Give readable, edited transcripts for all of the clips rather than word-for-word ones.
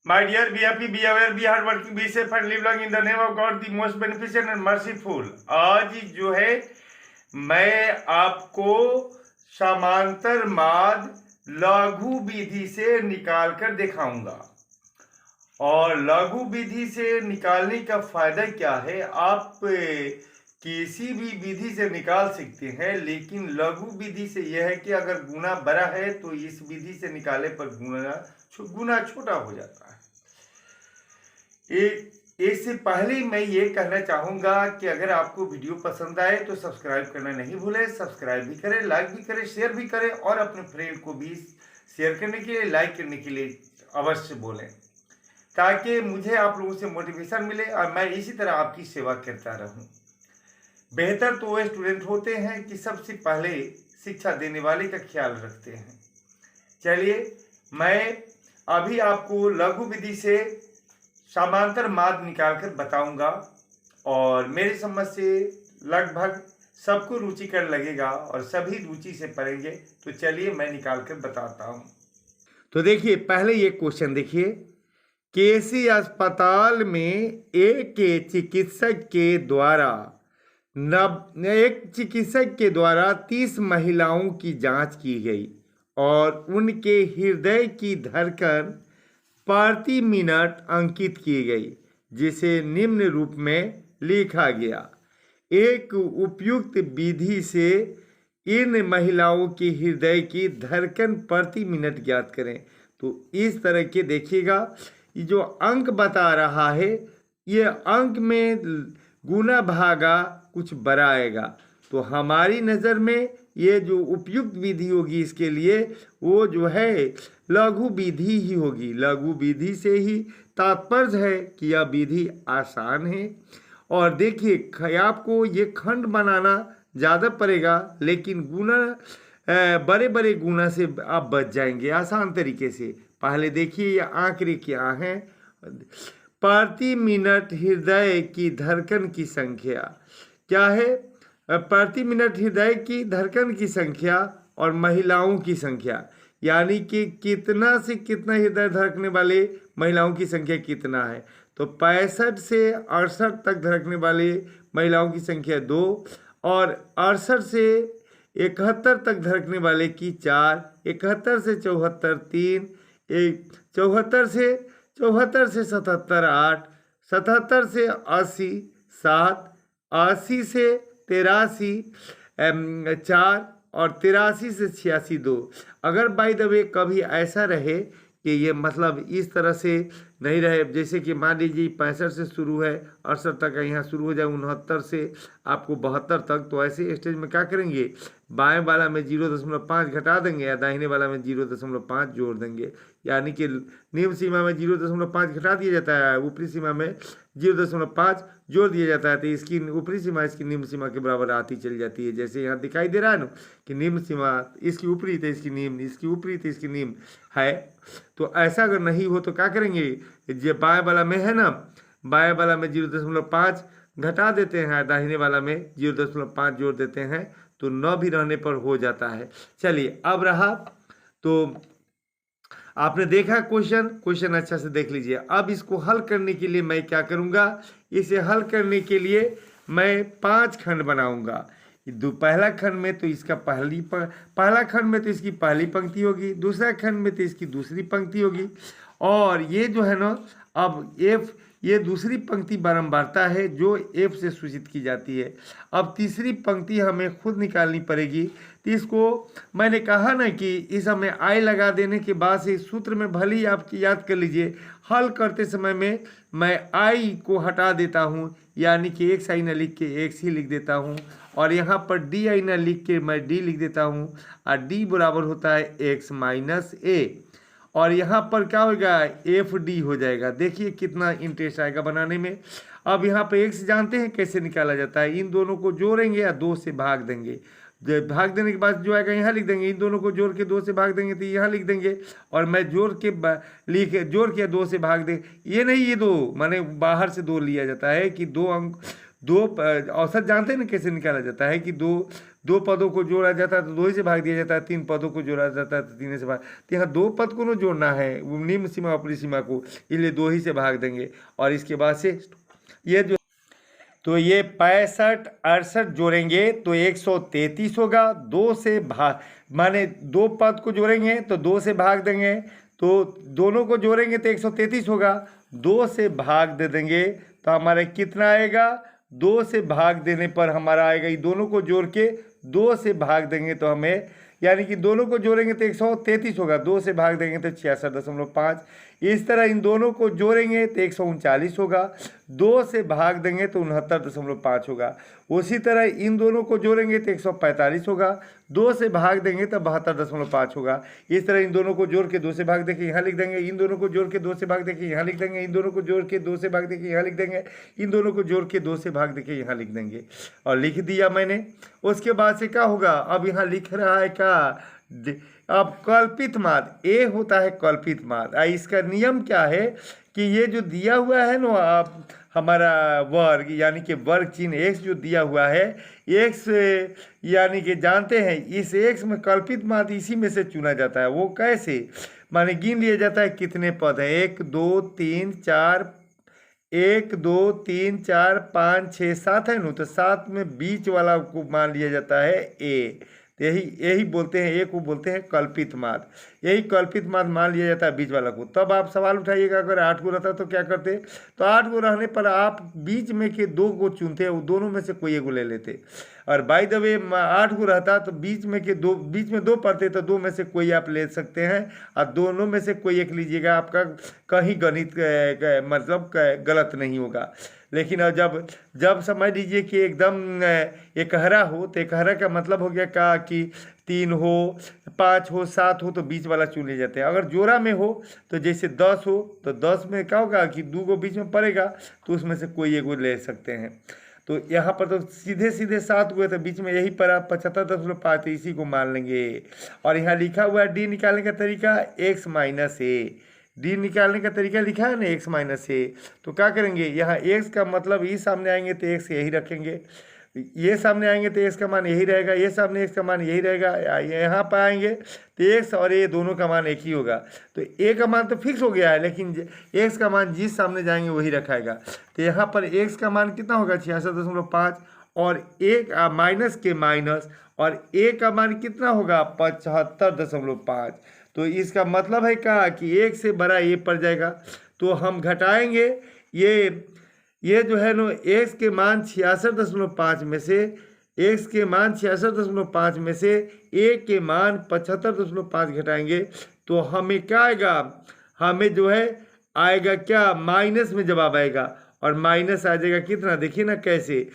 My dear BFP, be aware, be hardworking, be safe and live long in the name of God, the most beneficent and merciful। आज जो है मैं आपको समांतर माद लघु विधि से निकाल कर दिखाऊंगा। और लघु विधि से निकालने का फायदा क्या है, आप किसी भी विधि से निकाल सकते हैं, लेकिन लघु विधि से यह है कि अगर गुना बड़ा है तो इस विधि से निकाले पर गुना छोटा हो जाता है। इससे पहले मैं ये कहना चाहूँगा कि अगर आपको वीडियो पसंद आए तो सब्सक्राइब करना नहीं भूलें। सब्सक्राइब भी करें, लाइक भी करें, शेयर भी करें और अपने फ्रेंड को भी शेयर करने के लिए, लाइक करने के लिए अवश्य बोलें, ताकि मुझे आप लोगों से मोटिवेशन मिले और मैं इसी तरह आपकी सेवा करता रहूं। बेहतर तो वो स्टूडेंट होते हैं कि सबसे पहले शिक्षा देने वाले का ख्याल रखते हैं। चलिए, मैं अभी आपको लघु विधि से समांतर माद निकालकर बताऊंगा और मेरी समझ से लगभग सबको रुचिकर लगेगा और सभी रुचि से पढ़ेंगे। तो चलिए मैं निकालकर बताता हूं। तो देखिए, पहले ये क्वेश्चन देखिए। केसी अस्पताल में एक चिकित्सक के द्वारा 30 महिलाओं की जांच की गई और उनके हृदय की धड़कन प्रति मिनट अंकित की गई, जिसे निम्न रूप में लिखा गया। एक उपयुक्त विधि से इन महिलाओं की हृदय की धड़कन प्रति मिनट ज्ञात करें। तो इस तरह के देखिएगा, ये जो अंक बता रहा है, ये अंक में गुना भागा कुछ बड़ा आएगा। तो हमारी नज़र में ये जो उपयुक्त विधि होगी इसके लिए, वो जो है लघु विधि ही होगी। लघु विधि से ही तात्पर्य है कि यह विधि आसान है। और देखिए, आपको ये खंड बनाना ज़्यादा पड़ेगा, लेकिन गुना बड़े बड़े गुना से आप बच जाएंगे आसान तरीके से। पहले देखिए, ये आंकड़े क्या हैं। प्रति मिनट हृदय की धड़कन की संख्या क्या है? प्रति मिनट हृदय की धड़कन की संख्या और महिलाओं की संख्या, यानी कि कितना से कितना हृदय धड़कने वाले महिलाओं की संख्या कितना है। तो 65 से 68 तक धड़कने वाले महिलाओं की संख्या 2 और 68 से 71 तक धड़कने वाले की 4, 71 से 74 3, 74 से 77 8, 77 से 80 7, 80 से 83 4 और 83 से 86 2। अगर बाय द वे कभी ऐसा रहे कि ये मतलब इस तरह से नहीं रहे, जैसे कि मान लीजिए 65 से शुरू है 68 तक यहाँ शुरू हो जाए, 69 से आपको 72 तक, तो ऐसे स्टेज में क्या करेंगे, बाएं वाला में 0.5 घटा देंगे या दाहिने वाला में 0.5 जोड़ देंगे। यानी कि निम्न सीमा में 0.5 घटा दिया जाता है, ऊपरी सीमा में 0.5 जोड़ दिया जाता है। तो इसकी ऊपरी सीमा इसकी निम्न सीमा के बराबर आती चली जाती है। जैसे यहाँ दिखाई दे रहा है ना कि निम्न सीमा इसकी ऊपरी तो इसकी निम्न, इसकी ऊपरी तो इसकी निम्न है। तो ऐसा अगर नहीं हो तो क्या करेंगे, जो बाएं वाला में है ना, बाएं वाला में 0.5 घटा देते हैं, दाहिने वाला में 0.5 जोड़ देते हैं, तो 9 भी रहने पर हो जाता है। चलिए, अब रहा तो आपने देखा क्वेश्चन अच्छा से देख लीजिए। अब इसको हल करने के लिए मैं क्या करूँगा, इसे हल करने के लिए मैं 5 खंड बनाऊँगा। पहला खंड में तो इसका पहला खंड में तो इसकी पहली पंक्ति होगी, दूसरा खंड में तो इसकी दूसरी पंक्ति होगी, और ये जो है ना, अब एफ, ये दूसरी पंक्ति बारंबारता है जो एफ से सूचित की जाती है। अब तीसरी पंक्ति हमें खुद निकालनी पड़ेगी। तो इसको मैंने कहा ना कि इस हमें आई लगा देने के बाद से इस सूत्र में भले ही आप याद कर लीजिए, हल करते समय में मैं आई को हटा देता हूँ, यानी कि एक्स आई न लिख के एक्स ही लिख देता हूँ, और यहाँ पर डी आई न लिख के मैं डी लिख देता हूँ, और डी बराबर होता है एक्स माइनस ए, और यहाँ पर क्या होगा, एफ डी हो जाएगा। देखिए कितना इंटरेस्ट आएगा बनाने में। अब यहाँ पे एक्स जानते हैं कैसे निकाला जाता है, इन दोनों को जोड़ेंगे या 2 से भाग देंगे। भाग देने के बाद जो आएगा यहाँ लिख देंगे, इन दोनों को जोड़ के 2 से भाग देंगे तो यहाँ लिख देंगे, और मैं जोड़ के 2 से भाग दें, ये नहीं, ये 2 माने बाहर से 2 लिया जाता है कि 2 अंक औसत जानते हैं ना कैसे निकाला जाता है कि दो पदों को जोड़ा जाता है तो 2 ही से भाग दिया जाता है, 3 पदों को जोड़ा जाता है तो 3 से भाग। तो यहाँ 2 पद को ना जोड़ना है वो निम्न सीमा ऊपरी सीमा को, इसलिए 2 ही से भाग देंगे। और इसके बाद से ये जो तो ये 65 68 जोड़ेंगे तो 133 होगा। 2 से भाग माने 2 पद को जोड़ेंगे तो 2 से भाग देंगे, तो दोनों को जोड़ेंगे तो 133 होगा। 2 से भाग दे देंगे तो हमारा कितना आएगा, 2 से भाग देने पर हमारा आएगा, ये दोनों को जोड़ के 2 से भाग देंगे तो हमें, यानी कि दोनों को जोड़ेंगे तो 133 होगा, 2 से भाग देंगे तो 66.5। इस तरह इन दोनों को जोड़ेंगे तो 139 होगा, 2 से भाग देंगे तो 69.5 होगा। उसी तरह इन दोनों को जोड़ेंगे तो 145 होगा, 2 से भाग देंगे तो 72.5 होगा। इस तरह इन दोनों को जोड़ के 2 से भाग देके यहाँ लिख देंगे, इन दोनों को जोड़ के 2 से भाग देके यहाँ लिख देंगे, इन दोनों को जोड़ के 2 से भाग देके यहाँ लिख देंगे, इन दोनों को जोड़ के 2 से भाग देके यहाँ लिख देंगे। और लिख दिया मैंने। उसके बाद से क्या होगा, अब यहाँ लिख रहा है क्या, अब कल्पित माद, ए होता है कल्पित माद। इसका नियम क्या है कि ये जो दिया हुआ है ना आप हमारा वर्ग, यानी कि वर्ग चिन्ह x जो दिया हुआ है, x यानी कि जानते हैं इस x में कल्पित माद इसी में से चुना जाता है। वो कैसे, माने गिन लिया जाता है कितने पद हैं, 1 2 3 4 1 2 3 4 5 6 7 है ना, तो 7 में बीच वाला को मान लिया जाता है a। तो यही बोलते हैं, एक को बोलते हैं कल्पित माद। यही कल्पित माद मान लिया जाता है बीच वाला को। तब आप सवाल उठाइएगा अगर 8 को रहता तो क्या करते, तो 8 को रहने पर आप बीच में के 2 को चुनते, वो दोनों में से कोई एक को ले लेते। और बाय द वे 8 को रहता तो बीच में 2 पड़ते तो 2 में से कोई आप ले सकते हैं, और दोनों में से कोई एक लीजिएगा, आपका कहीं गणित मतलब गलत नहीं होगा। लेकिन जब समझ लीजिए कि एकदम एकहरा हो, तो एकहरा का मतलब हो गया का कि 3 हो 5 हो 7 हो तो बीच वाला चुन ले जाते हैं। अगर जोड़ा में हो तो जैसे 10 हो तो 10 में क्या होगा कि 2 को बीच में पड़ेगा, तो उसमें से कोई एक ले सकते हैं। तो यहाँ पर तो सीधे 7 हुए तो बीच में यही पड़ा 75.5, तो इसी को मान लेंगे। और यहाँ लिखा हुआ है डी निकालने का तरीका x माइनस ए, डी निकालने का तरीका लिखा है ना x माइनस ए। तो क्या करेंगे, यहाँ x का मतलब ये सामने आएंगे तो x यही रखेंगे, ये सामने आएंगे तो x का मान यही रहेगा, ये सामने x का मान यही रहेगा, यहाँ पर आएंगे तो x और a दोनों का मान एक ही होगा। तो a का मान तो फिक्स हो गया है, लेकिन x का मान जिस सामने जाएंगे वही रखाएगा। तो यहाँ पर x का मान कितना होगा 66.5, और एक माइनस के माइनस, और a का मान कितना होगा 75.5। तो इसका मतलब है क्या कि 1 से बड़ा ये पड़ जाएगा। तो हम घटाएंगे ये जो है ना x के मान 66.5 में से, x के मान 66.5 में से a के मान 75.5 घटाएंगे तो हमें क्या आएगा, हमें जो है आएगा क्या माइनस में जवाब आएगा। और माइनस आ जाएगा कितना, देखिए ना कैसे,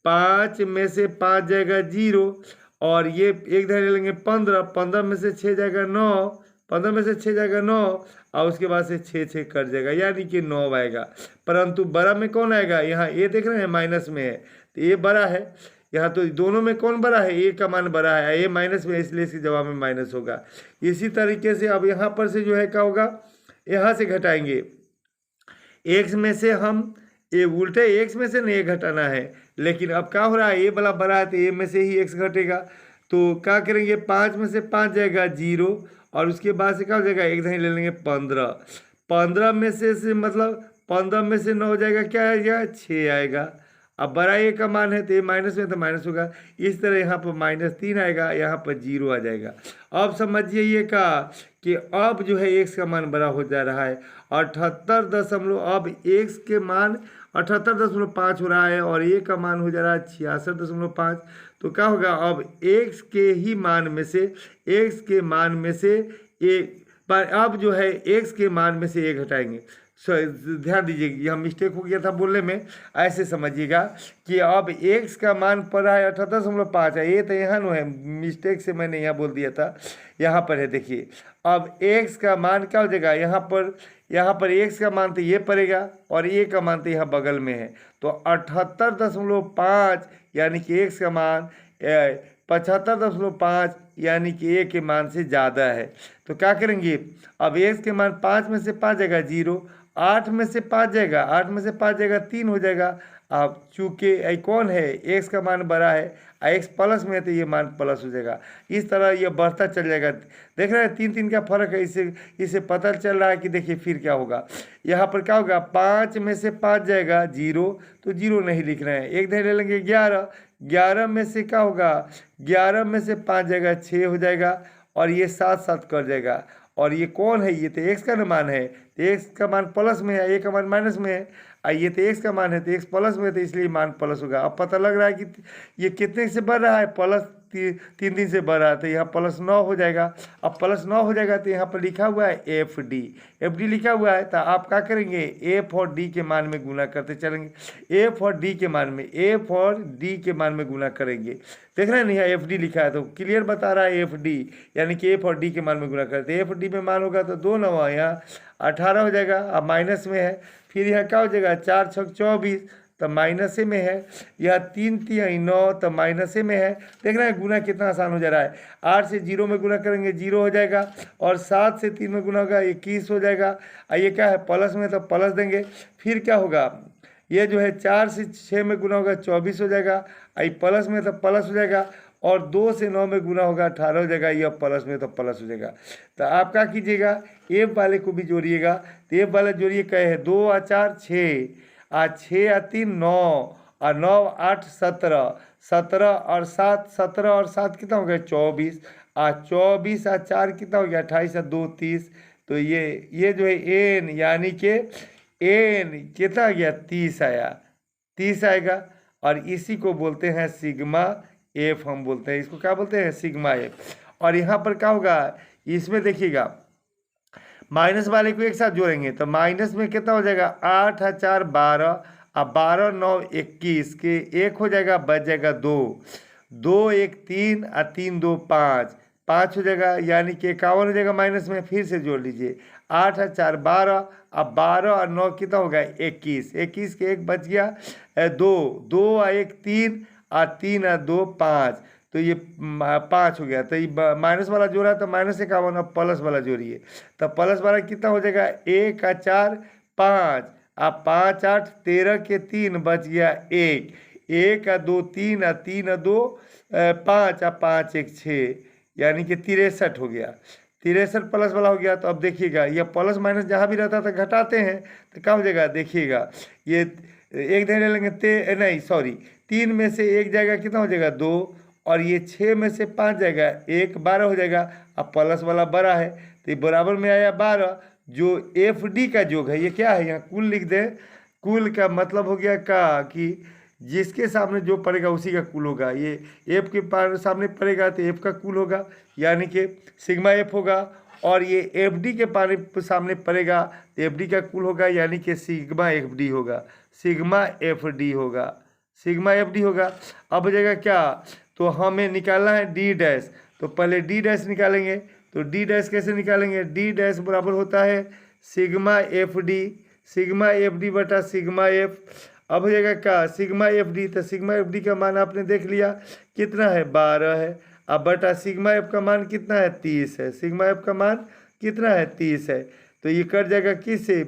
5 में से 5 जाएगा 0, और ये एक धैर्य लेंगे 15, 15 में से 6 जाएगा 9, 15 में से 6 जाएगा 9, और उसके बाद से 6 कट जाएगा, यानी कि 9 आएगा। परंतु बड़ा में कौन आएगा, यहाँ ए देख रहे हैं माइनस में है तो ए बड़ा है, यहाँ तो दोनों में कौन बड़ा है, ए का मान बड़ा है, ए माइनस में, इसलिए इसके जवाब में माइनस होगा। इसी तरीके से अब यहाँ पर से जो है क्या होगा, यहाँ से घटाएंगे एक्स में से, हम ए उल्टे एक्स में से नहीं ए घटाना है, लेकिन अब क्या हो रहा है, ए वाला बड़ा है तो ए में से ही एक्स घटेगा। तो क्या करेंगे, 5 में से 5 जाएगा 0, और उसके बाद से क्या हो जाएगा, एक धनी ले लेंगे 15, 15 में से मतलब 15 में से 9 जाएगा, क्या आएगा 6 आएगा। अब बड़ा ए का मान है तो ए माइनस में तो माइनस होगा, इस तरह यहाँ पर -3 आएगा, यहाँ पर 0 आ जाएगा। अब समझिए ये का कि अब जो है x का मान बड़ा हो जा रहा है, 78 अब x के मान 78.5 हो रहा है, और a का मान हो जा रहा है 66.5। तो क्या होगा, अब x के ही मान में से, x के मान में से अब जो है x के मान में से a घटाएंगे। ध्यान दीजिए, यह मिस्टेक हो गया था बोलने में, ऐसे समझिएगा कि अब x का मान पर है 78.5 है, ये तो यहाँ नो है, मिस्टेक से मैंने यहाँ बोल दिया था, यहाँ पर है देखिए। अब x का मान क्या हो जाएगा, यहाँ पर x का मान तो ये पड़ेगा, और a का मान तो यहाँ बगल में है, तो 78.5 यानी कि x का मान 75.5 यानी कि a के मान से ज़्यादा है। तो क्या करेंगे, अब x के मान 5 में से 5 जाएगा 0, 8 में से 5 जाएगा 3 हो जाएगा, अब चूँकि कौन है, एक्स का मान बड़ा है, एक्स प्लस में है तो ये मान प्लस हो जाएगा। इस तरह ये बढ़ता चल जाएगा। देख रहे हैं 3 का फर्क है। इससे पता चल रहा है कि देखिए फिर क्या होगा। यहाँ पर क्या होगा, 5 में से 5 जाएगा 0, तो 0 नहीं लिख रहे हैं। एक धैर्य ले लेंगे 11, 11 में से क्या होगा, 11 में से 5 जाएगा 6 हो जाएगा, और ये 7 7 कर जाएगा। और ये कौन है, ये तो एक्स का मान है, तो एक्स का मान प्लस में है, ए का मान माइनस में है। ये तो एक्स का मान है, तो एक्स प्लस में है, तो इसलिए मान प्लस होगा। अब पता लग रहा है कि ये कितने से बढ़ रहा है, प्लस 3 से बढ़ रहा है, तो यहाँ प्लस 9 हो जाएगा। अब प्लस 9 हो जाएगा तो यहाँ पर लिखा हुआ है एफ डी लिखा हुआ है। तो आप क्या करेंगे, एफ और डी के मान में गुना करते चलेंगे। एफ और डी के मान में गुना करेंगे। देख रहे हैं ना, यहाँ एफ डी लिखा है तो क्लियर बता रहा है एफ डी, यानी कि एफ और डी के मान में गुना करते। एफ डी में मान होगा तो 2 9 यहाँ 18 हो जाएगा। अब माइनस में है, फिर यहाँ क्या हो जाएगा, 4 6 24, तो माइनसे में है। यह 3 3 9, तो माइनसे में है। देख रहे हैं गुना कितना आसान हो जा रहा है। 8 से 0 में गुना करेंगे 0 हो जाएगा, और 7 से 3 में गुना होगा 21 हो जाएगा। ये क्या है, प्लस में, तो प्लस देंगे। फिर क्या होगा, ये जो है 4 से 6 में गुना होगा 24 हो जाएगा। ये प्लस में तो प्लस हो जाएगा, और 2 से 9 में गुना होगा 18 हो जाएगा। यह प्लस में तो प्लस हो जाएगा। तो आप क्या कीजिएगा, एफ वाले को भी जोड़िएगा। तो एफ वाला जोड़िए, कहे है 2 और 4 6, 6 और 3 9, और 9 8 17, 17 और 7 17 और 7 कितना हो गया 24, 24 और 4 कितना हो गया 28 और 2 30। तो ये जो है एन, यानी कि एन कितना आ गया 30 आया, 30 आएगा। और इसी को बोलते हैं सिग्मा एफ, हम बोलते हैं इसको क्या बोलते हैं, सिग्मा एफ। और यहाँ पर क्या होगा, इसमें देखिएगा माइनस वाले को एक साथ जोड़ेंगे तो माइनस में कितना हो जाएगा, 8 और 4 12, अब 12 9 21 के 1 हो जाएगा, बच जाएगा 2, 2 1 3 और 3 2 5, 5 हो जाएगा, यानी कि 51 हो जाएगा। माइनस में फिर से जोड़ लीजिए, 8 और 4 12, अब 12 और 9 कितना हो गया 21, 21 के 1 बच गया 2, 2 और 1 3, और 3 और 2 5, तो ये 5 हो गया। तो ये माइनस वाला जोड़ा तो माइनस से 51, अब प्लस वाला जोड़िए तो प्लस वाला कितना हो जाएगा, 1 और 4 5, अब 5 8 13 के 3 बच गया 1, 1 और 2 3 और 3 और 2 5, और 5 1 6, यानी कि 63 हो गया। 63 प्लस वाला हो गया। तो अब देखिएगा यह प्लस माइनस जहाँ भी रहता था घटाते हैं तो क्या हो जाएगा, देखिएगा ये एक धैर्य लेंगे नहीं सॉरी 3 में से 1 जाएगा, कितना हो जाएगा 2, और ये 6 में से 5 जाएगा 1, 12 हो जाएगा। अब प्लस वाला बड़ा है तो ये बराबर में आया 12। जो एफ डी का योग है ये क्या है, यहाँ कुल लिख दे। कुल का मतलब हो गया का कि जिसके सामने जो पड़ेगा उसी का कुल होगा। ये एफ के सामने पड़ेगा तो एफ का कुल होगा, यानी कि सिग्मा एफ होगा। और ये एफ डी के सामने पड़ेगा तो एफ डी का कुल होगा, यानी कि सिग्मा एफ डी होगा, सिग्मा एफ डी होगा, सिग्मा एफ डी होगा। अब हो जाएगा क्या, तो हमें निकालना है डी डैश। तो पहले डी डैश निकालेंगे। तो डी डैश कैसे निकालेंगे, डी डैश बराबर होता है सिग्मा एफ डी बटा सिग्मा एफ। अब हो जाएगा क्या, सिग्मा एफ डी, तो सिग्मा एफ डी का मान आपने देख लिया कितना है 12 है। अब बटा सिग्मा एफ का मान कितना है 30 है, सिग्मा एफ का मान कितना है 30 है। तो ये कट जाएगा किससे,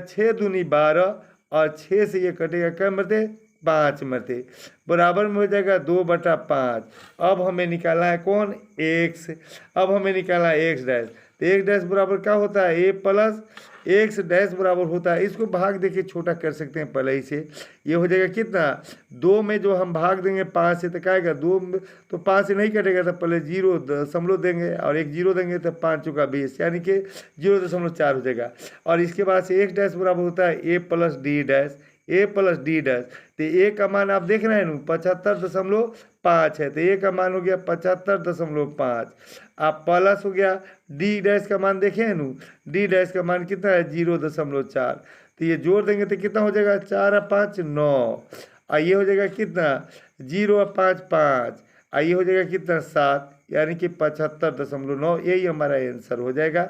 6 दूनी 12, और 6 से ये कटेगा क्या मरते 5 मरते, बराबर में हो जाएगा 2/5। अब हमें निकालना है कौन, एक्स। अब हमें निकालना है एक्स डैश। तो एक्स डैश बराबर क्या होता है, ए प्लस एक्स डैश बराबर होता है, इसको भाग देके छोटा कर सकते हैं पहले ही से। ये हो जाएगा कितना, 2 में जो हम भाग देंगे 5 से तो क्या आएगा 2, तो 5 से नहीं कटेगा तो पहले 0 देंगे और 1 0 देंगे तो 5 चौका 20, यानी कि 0.4 हो जाएगा। और इसके बाद से एक्स डैश बराबर होता है ए प्लस डी डैश, ए प्लस डी डैश। तो ए का मान आप देख रहे हैं ना 75.5 है, तो ए का मान हो गया 75.5। आप प्लस हो गया डी डैश का मान देखें ना, डी डैश का मान कितना है 0.4। तो ये जोड़ देंगे तो कितना हो जाएगा 4 और 5 9, और ये हो जाएगा कितना 0 और 5 5, और ये हो जाएगा कितना 7, यानी कि 75.9। यही हमारा आंसर हो जाएगा।